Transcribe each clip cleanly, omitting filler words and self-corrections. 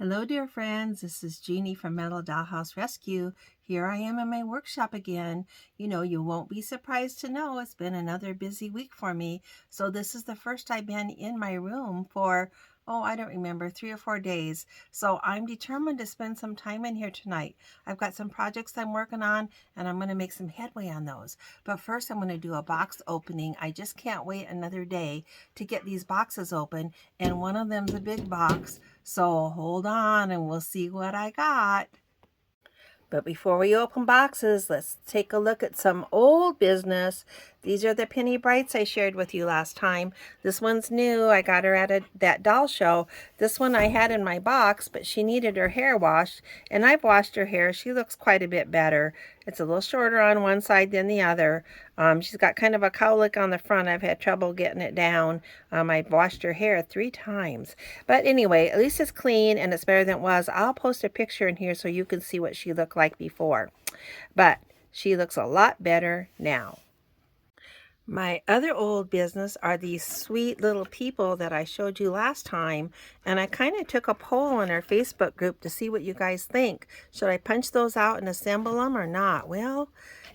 Hello, dear friends. This is Jeannie from Metal Dollhouse Rescue. Here I am in my workshop again. You won't be surprised to know it's been another busy week for me. So this is the first I've been in my room for, I don't remember, 3 or 4 days. So I'm determined to spend some time in here tonight. I've got some projects I'm working on, and I'm going to make some headway on those. But first, I'm going to do a box opening. I just can't wait another day to get these boxes open, and one of them's a big box. So hold on and we'll see what I got. But before we open boxes, let's take a look at some old business. These are the penny brights I shared with you last time. This one's new. I got her at that doll show. This one I had in my box, but she needed her hair washed, and I've washed her hair. She looks quite a bit better. It's a little shorter on one side than the other. She's got kind of a cowlick on the front. I've had trouble getting it down. I've washed her hair 3 times. But anyway, at least it's clean and it's better than it was. I'll post a picture in here so you can see what she looked like before. But she looks a lot better now. My other old business are these sweet little people that I showed you last time, and I kind of took a poll in our Facebook group to see what you guys think. Should I punch those out and assemble them or not? Well,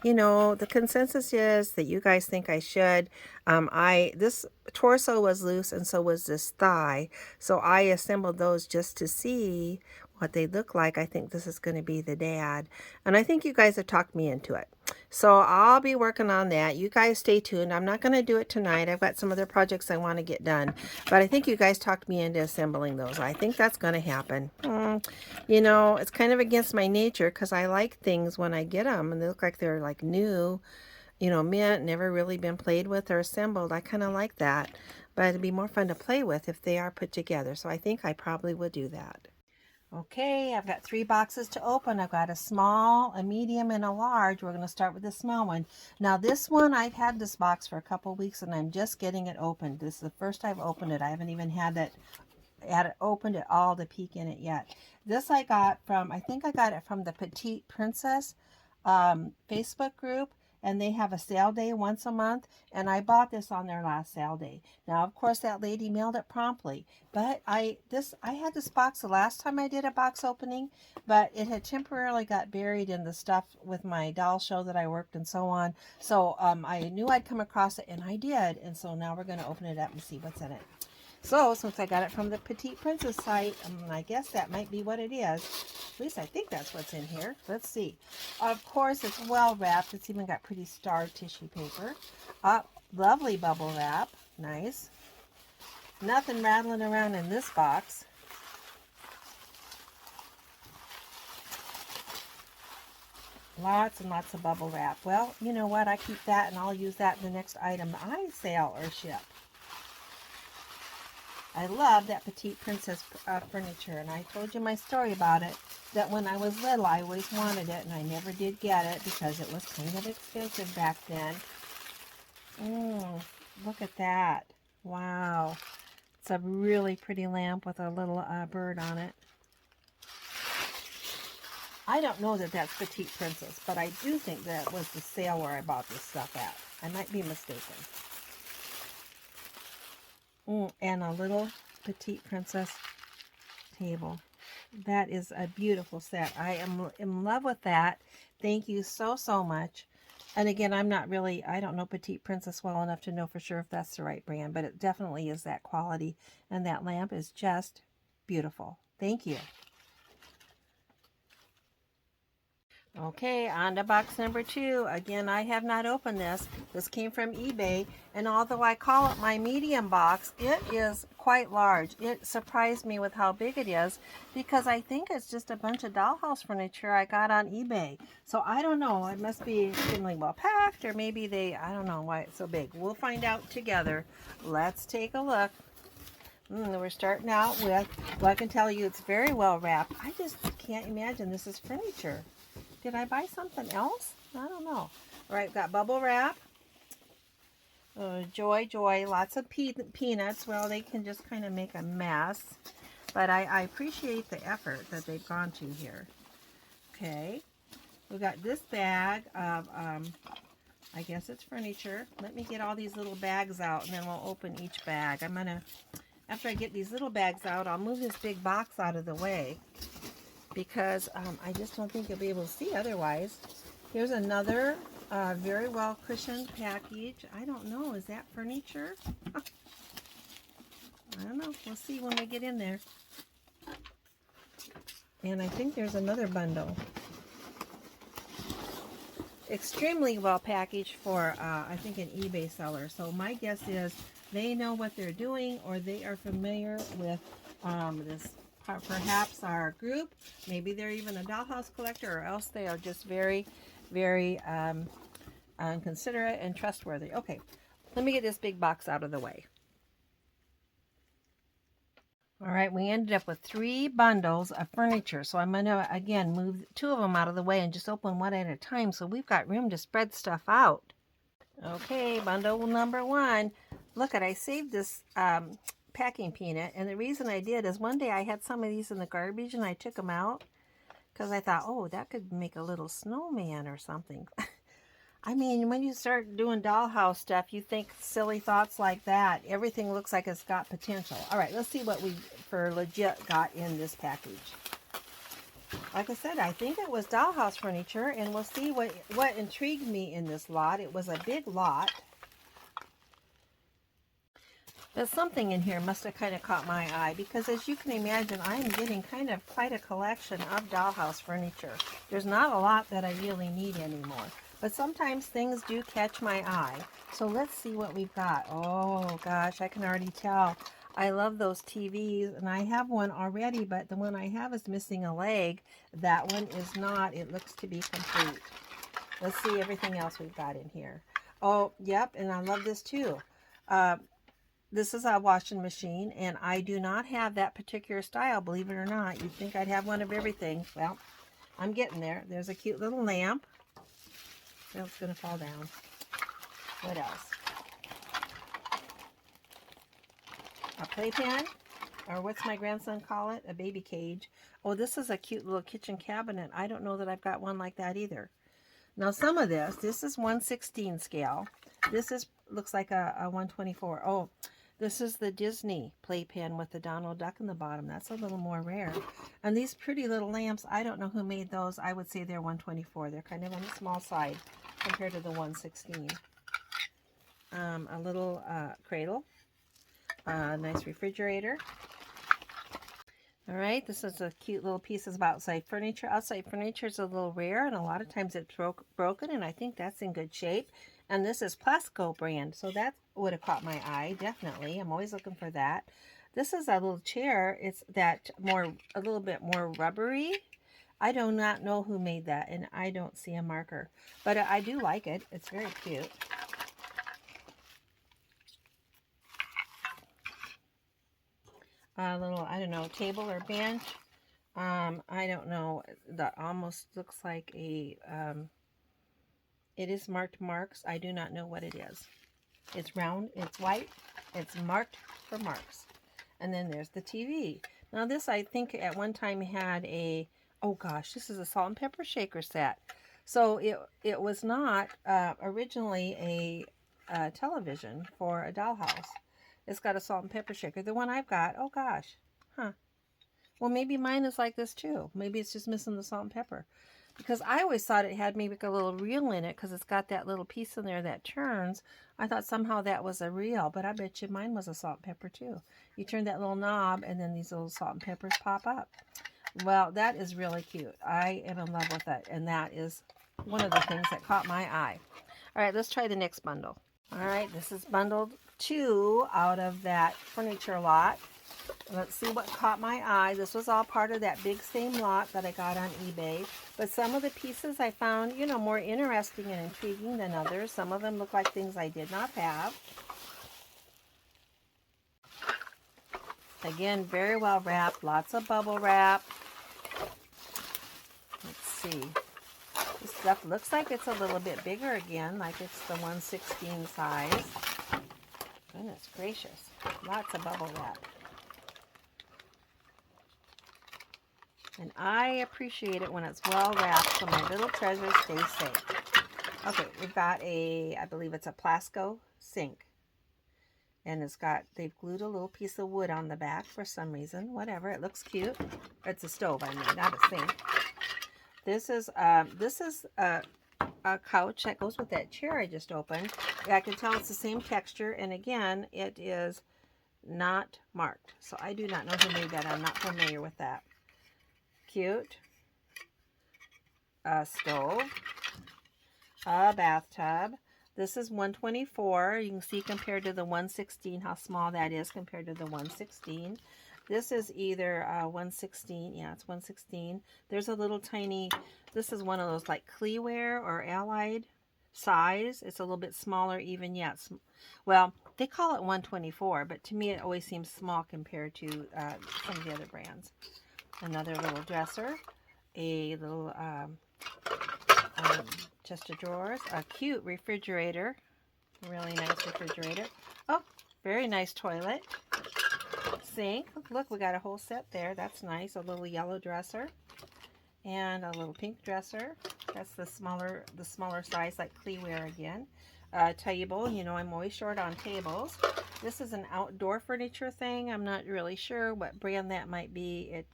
the consensus is that you guys think I should. This torso was loose and so was this thigh, so I assembled those just to see what they look like. I think this is going to be the dad, and I think you guys have talked me into it. So I'll be working on that. You guys stay tuned. I'm not going to do it tonight. I've got some other projects I want to get done. But I think you guys talked me into assembling those. I think that's going to happen. It's kind of against my nature because I like things when I get them and they look like they're like new, mint, never really been played with or assembled. I kind of like that. But it'd be more fun to play with if they are put together. So I think I probably would do that. Okay, I've got 3 boxes to open. I've got a small, a medium, and a large. We're going to start with the small one. Now this one, I've had this box for a couple weeks and I'm just getting it opened. This is the first I've opened it. I haven't even had it opened at all to peek in it yet. This I got from, I think I got it from the Petite Princess Facebook group, and they have a sale day once a month, and I bought this on their last sale day. Now, of course, that lady mailed it promptly, but I had this box the last time I did a box opening, but it had temporarily got buried in the stuff with my doll show that I worked and so on. So I knew I'd come across it, and I did, and so now we're going to open it up and see what's in it. So, since I got it from the Petite Princess site, I guess that might be what it is. At least I think that's what's in here. Let's see. Of course, it's well wrapped. It's even got pretty starred tissue paper. Lovely bubble wrap. Nice. Nothing rattling around in this box. Lots and lots of bubble wrap. Well, you know what? I keep that and I'll use that in the next item I sell or ship. I love that Petite Princess furniture, and I told you my story about it, that when I was little I always wanted it and I never did get it because it was kind of expensive back then. Look at that. Wow. It's a really pretty lamp with a little bird on it. I don't know that that's Petite Princess, but I do think that was the sale where I bought this stuff at. I might be mistaken. And a little Petite Princess table. That is a beautiful set. I am in love with that. Thank you so much. And again, I don't know Petite Princess well enough to know for sure if that's the right brand, but it definitely is that quality. And that lamp is just beautiful. Thank you. Okay, on to box number 2. Again, I have not opened this. This came from eBay, and although I call it my medium box, it is quite large. It surprised me with how big it is because I think it's just a bunch of dollhouse furniture I got on eBay. So I don't know. It must be extremely well packed, or maybe I don't know why it's so big. We'll find out together. Let's take a look. We're starting out with, well, I can tell you it's very well wrapped. I just can't imagine this is furniture. Did I buy something else? I don't know. All right, we've got bubble wrap. Joy, lots of peanuts. Well, they can just kind of make a mess. But I appreciate the effort that they've gone to here. Okay. We've got this bag of, I guess it's furniture. Let me get all these little bags out and then we'll open each bag. after I get these little bags out, I'll move this big box out of the way because I just don't think you'll be able to see otherwise. Here's another very well cushioned package. I don't know, is that furniture? I don't know. We'll see when we get in there. And I think there's another bundle. Extremely well packaged for, I think, an eBay seller. So my guess is they know what they're doing, or they are familiar with this, perhaps our group. Maybe they're even a Dollhouse collector, or else they are just very, very considerate and trustworthy. Okay, let me get this big box out of the way. All right, we ended up with 3 bundles of furniture. So I'm going to, again, move 2 of them out of the way and just open one at a time so we've got room to spread stuff out. Okay, bundle number 1. Look, I saved this packing peanut, and the reason I did is one day I had some of these in the garbage and I took them out because I thought, oh, that could make a little snowman or something. I mean, when you start doing dollhouse stuff, you think silly thoughts like that. Everything looks like it's got potential. All right, let's see what we, for legit, got in this package. Like I said, I think it was dollhouse furniture, and we'll see what intrigued me in this lot. It was a big lot. But something in here must have kind of caught my eye, because as you can imagine, I am getting kind of quite a collection of dollhouse furniture. There's not a lot that I really need anymore. But sometimes things do catch my eye. So let's see what we've got. Oh gosh, I can already tell. I love those TVs, and I have one already, but the one I have is missing a leg. That one is not. It looks to be complete. Let's see everything else we've got in here. Oh, yep, and I love this too. This is a washing machine, and I do not have that particular style, believe it or not. You'd think I'd have one of everything. Well, I'm getting there. There's a cute little lamp. Oh, it's going to fall down. What else? A playpen, or what's my grandson call it? A baby cage. Oh, this is a cute little kitchen cabinet. I don't know that I've got one like that either. Now, some of this is 1/16 scale. This looks like a 1/24. Oh, this is the Disney playpen with the Donald Duck in the bottom. That's a little more rare. And these pretty little lamps, I don't know who made those. I would say they're 1/24. They're kind of on the small side compared to the 1/16. A little cradle. A nice refrigerator. All right, this is a cute little piece of outside furniture. Outside furniture is a little rare, and a lot of times it's broken, and I think that's in good shape. And this is Plasco brand, so that would have caught my eye, definitely. I'm always looking for that. This is a little chair. It's a little bit more rubbery. I do not know who made that, and I don't see a marker. But I do like it. It's very cute. A little, I don't know, table or bench. I don't know. That almost looks like a, it is marked marks. I do not know what it is. It's round, it's white, it's marked for marks. And then there's the TV. Now this, I think at one time had a, oh gosh, this is a salt and pepper shaker set. So it was not originally a television for a dollhouse. It's got a salt and pepper shaker. The one I've got, oh gosh, huh. Well, maybe mine is like this too. Maybe it's just missing the salt and pepper. Because I always thought it had maybe a little reel in it because it's got that little piece in there that turns. I thought somehow that was a reel, but I bet you mine was a salt and pepper too. You turn that little knob and then these little salt and peppers pop up. Well, that is really cute. I am in love with it, and that is one of the things that caught my eye. All right, let's try the next bundle. All right, this is bundled 2 out of that furniture lot. Let's see what caught my eye. This was all part of that big same lot that I got on eBay. But some of the pieces I found, you know, more interesting and intriguing than others. Some of them look like things I did not have. Again, very well wrapped. Lots of bubble wrap. Let's see. This stuff looks like it's a little bit bigger again, like it's the 1/16 size. Goodness gracious. Lots of bubble wrap. And I appreciate it when it's well wrapped so my little treasures stay safe. Okay, we've got I believe it's a Plasco sink. And they've glued a little piece of wood on the back for some reason. Whatever, it looks cute. It's a stove, I mean, not a sink. This is a couch that goes with that chair I just opened. I can tell it's the same texture, and again, it is not marked. So I do not know who made that. I'm not familiar with that. Cute. A stove. A bathtub. This is 124. You can see compared to the 116 how small that is compared to the 116. This is either 116. Yeah, it's 116. There's a little tiny, this is one of those like Cleaware or Allied size. It's a little bit smaller even yet. Well, they call it 124, but to me it always seems small compared to some of the other brands. Another little dresser. A little chest of drawers. A cute refrigerator. Really nice refrigerator. Oh, very nice toilet. Sink. Look, we got a whole set there. That's nice. A little yellow dresser and a little pink dresser. That's the smaller size, like Cleaware again. Table. You know, I'm always short on tables. This is an outdoor furniture thing. I'm not really sure what brand that might be. It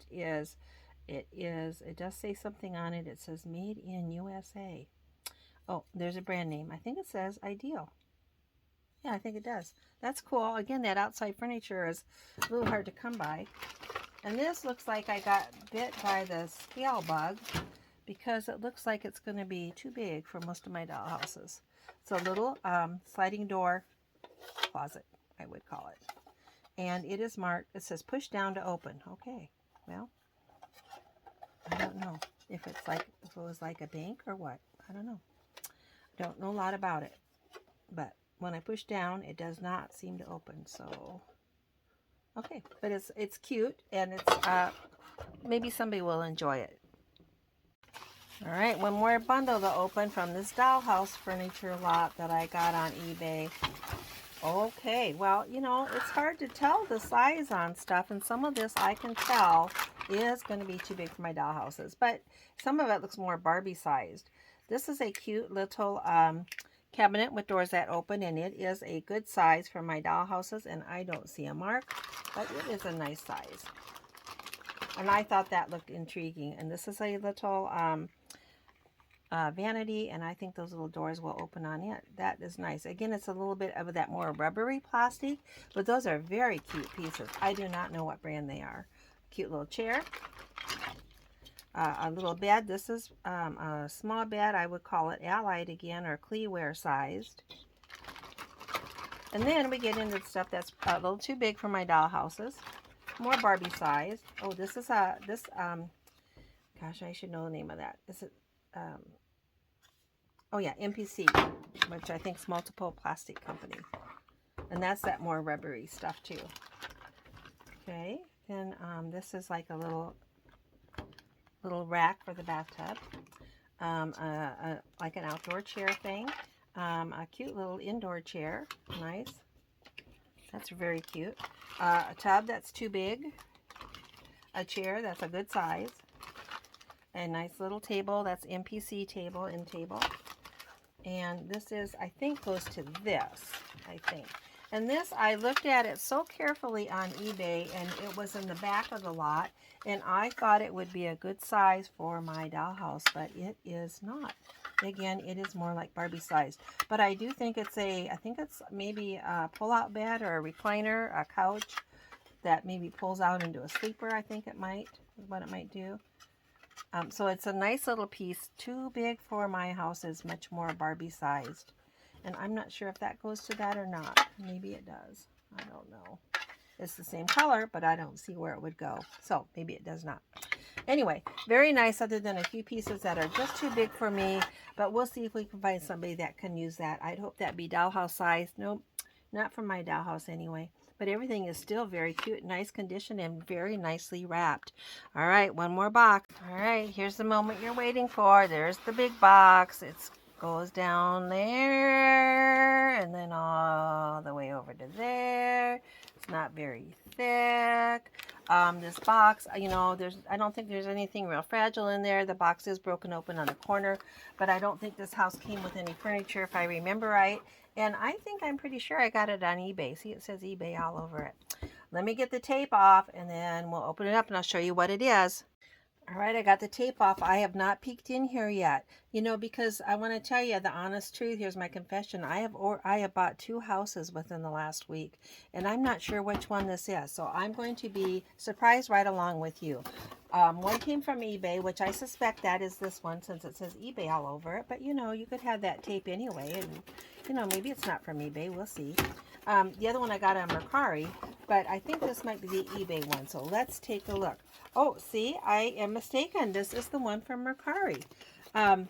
does say something on it. It says made in USA. Oh, there's a brand name. I think it says Ideal. Yeah, I think it does. That's cool. Again, that outside furniture is a little hard to come by. And this looks like I got bit by the scale bug because it looks like it's going to be too big for most of my doll houses. It's a little sliding door closet, I would call it. And it is marked, it says push down to open. Okay, well, I don't know if it was like a bank or what. I don't know. Don't know a lot about it. But when I push down, it does not seem to open. So, okay. But it's cute, and it's maybe somebody will enjoy it. All right, one more bundle to open from this Dollhouse furniture lot that I got on eBay. Okay, well, you know, it's hard to tell the size on stuff, and some of this I can tell is going to be too big for my dollhouses, but some of it looks more Barbie sized. This is a cute little cabinet with doors that open, and it is a good size for my dollhouses, and I don't see a mark, but it is a nice size. And I thought that looked intriguing. And this is a little vanity, and I think those little doors will open on it. That is nice. Again, it's a little bit of that more rubbery plastic, but those are very cute pieces. I do not know what brand they are. Cute little chair. A little bed. This is a small bed. I would call it Allied again, or Cleaware sized. And then we get into stuff that's a little too big for my dollhouses. More Barbie sized. Oh, this is gosh, I should know the name of that. Is it oh yeah, MPC, which I think is Multiple Plastic Company. And that's that more rubbery stuff too. Okay, then this is like a little rack for the bathtub. Like an outdoor chair thing. A cute little indoor chair. Nice. That's very cute. A tub that's too big. A chair that's a good size. A nice little table that's MPC table and table. And this is, I think, goes to this, I think. And this, I looked at it so carefully on eBay, and it was in the back of the lot, and I thought it would be a good size for my dollhouse, but it is not. Again, it is more like Barbie size. But I do think it's I think it's maybe a pull-out bed or a recliner, a couch that maybe pulls out into a sleeper, I think it might, is what it might do. So it's a nice little piece. Too big for my house, is much more Barbie sized. And I'm not sure if that goes to that or not. Maybe it does. I don't know. It's the same color, but I don't see where it would go. So maybe it does not. Anyway, very nice, other than a few pieces that are just too big for me. But we'll see if we can find somebody that can use that. I'd hope that'd be dollhouse size. Nope, not for my dollhouse anyway. But everything is still very cute, nice condition, and very nicely wrapped. All right, one more box. All right, here's the moment you're waiting for. There's the big box. It goes down there and then all the way over to there. It's not very thick. This box, I don't think there's anything real fragile in there. The box is broken open on the corner, but I don't think this house came with any furniture if I remember right. And I'm pretty sure I got it on eBay. See, it says eBay all over it. Let me get the tape off and then we'll open it up and I'll show you what it is. All right, I got the tape off. I have not peeked in here yet, because I want to tell you the honest truth. Here's my confession. I have bought 2 houses within the last week, and I'm not sure which one this is. So I'm going to be surprised right along with you. One came from eBay, which I suspect that is this one since it says eBay all over it. But you could have that tape anyway, and maybe it's not from eBay. We'll see. The other one I got on Mercari, but I think this might be the eBay one. So let's take a look. Oh, see, I am mistaken. This is the one from Mercari. And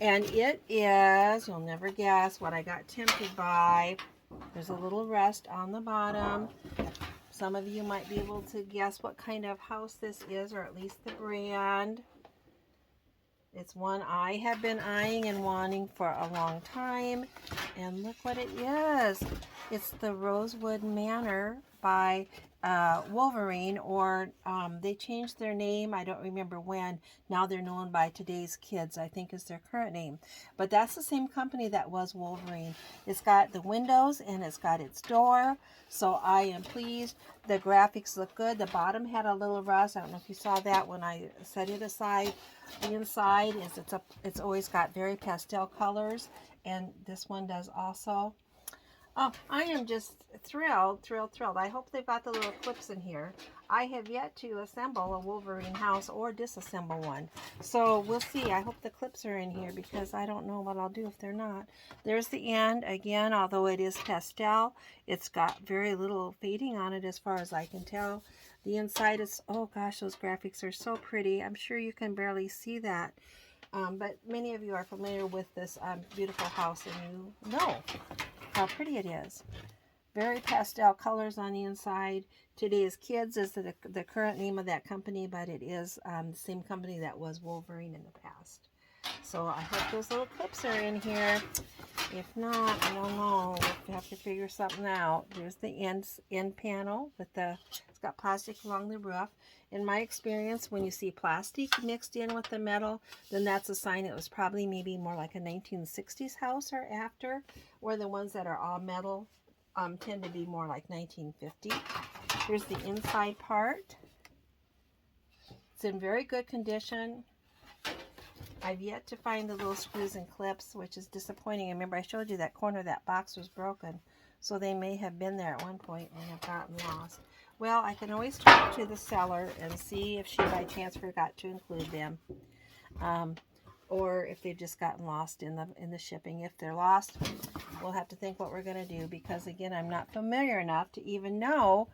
it is, you'll never guess what I got tempted by. There's a little rust on the bottom. Some of you might be able to guess what kind of house this is, or at least the brand. It's one I have been eyeing and wanting for a long time. And look what it is. It's the Rosewood Manor by Wolverine, or they changed their name. I don't remember when. Now they're known by Today's Kids, I think is their current name. But that's the same company that was Wolverine. It's got the windows and it's got its door. So I am pleased. The graphics look good. The bottom had a little rust. I don't know if you saw that when I set it aside. The inside is it's always got very pastel colors, and this one does also. Oh, I am just thrilled. I hope they've got the little clips in here. I have yet to assemble a Wolverine house or disassemble one. So we'll see. I hope the clips are in here because I don't know what I'll do if they're not. There's the end. Again, although it is pastel, it's got very little fading on it as far as I can tell. The inside is, oh gosh, those graphics are so pretty. I'm sure you can barely see that. But many of you are familiar with this beautiful house and you know how pretty it is. Very pastel colors on the inside. Today's Kids is the current name of that company, but it is the same company that was Wolverine in the past. So I hope those little clips are in here. If not, I don't know. We'll have to figure something out. There's the end panel with it's got plastic along the roof. In my experience, when you see plastic mixed in with the metal, then that's a sign it was probably maybe more like a 1960s house or after, where the ones that are all metal tend to be more like 1950. Here's the inside part. It's in very good condition. I've yet to find the little screws and clips, which is disappointing. Remember, I showed you that corner of that box was broken, so they may have been there at one point and have gotten lost. Well, I can always talk to the seller and see if she by chance forgot to include them, or if they've just gotten lost in the shipping. If they're lost, we'll have to think what we're going to do, because again, I'm not familiar enough to even know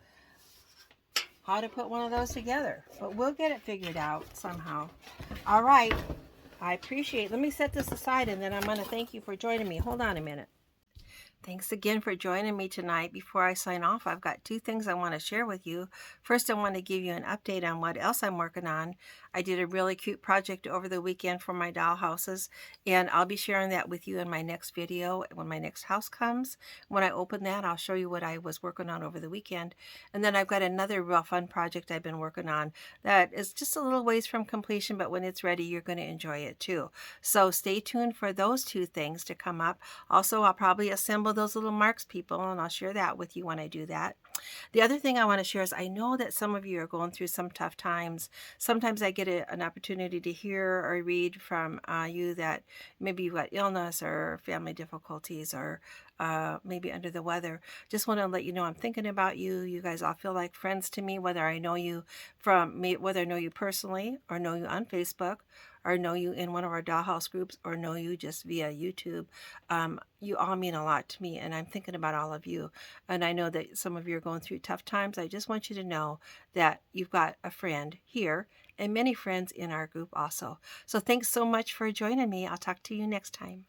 how to put one of those together, but we'll get it figured out somehow. All right, I appreciate it. Let me set this aside and then I'm going to thank you for joining me. Hold on a minute. Thanks again for joining me tonight. Before I sign off, I've got 2 things I want to share with you. First, I want to give you an update on what else I'm working on. I did a really cute project over the weekend for my doll houses, and I'll be sharing that with you in my next video when my next house comes. When I open that, I'll show you what I was working on over the weekend. And then I've got another real fun project I've been working on that is just a little ways from completion, but when it's ready, you're going to enjoy it too. So stay tuned for those 2 things to come up. Also, I'll probably assemble those little marks, people, and I'll share that with you when I do that. The other thing I want to share is I know that some of you are going through some tough times. Sometimes I get an opportunity to hear or read from you that maybe you've got illness or family difficulties or maybe under the weather. Just want to let you know I'm thinking about you. You guys all feel like friends to me, whether I know you whether I know you personally or know you on Facebook or know you in one of our Dollhouse groups or know you just via YouTube. You all mean a lot to me, and I'm thinking about all of you. And I know that some of you are going through tough times. I just want you to know that you've got a friend here and many friends in our group also. So thanks so much for joining me. I'll talk to you next time.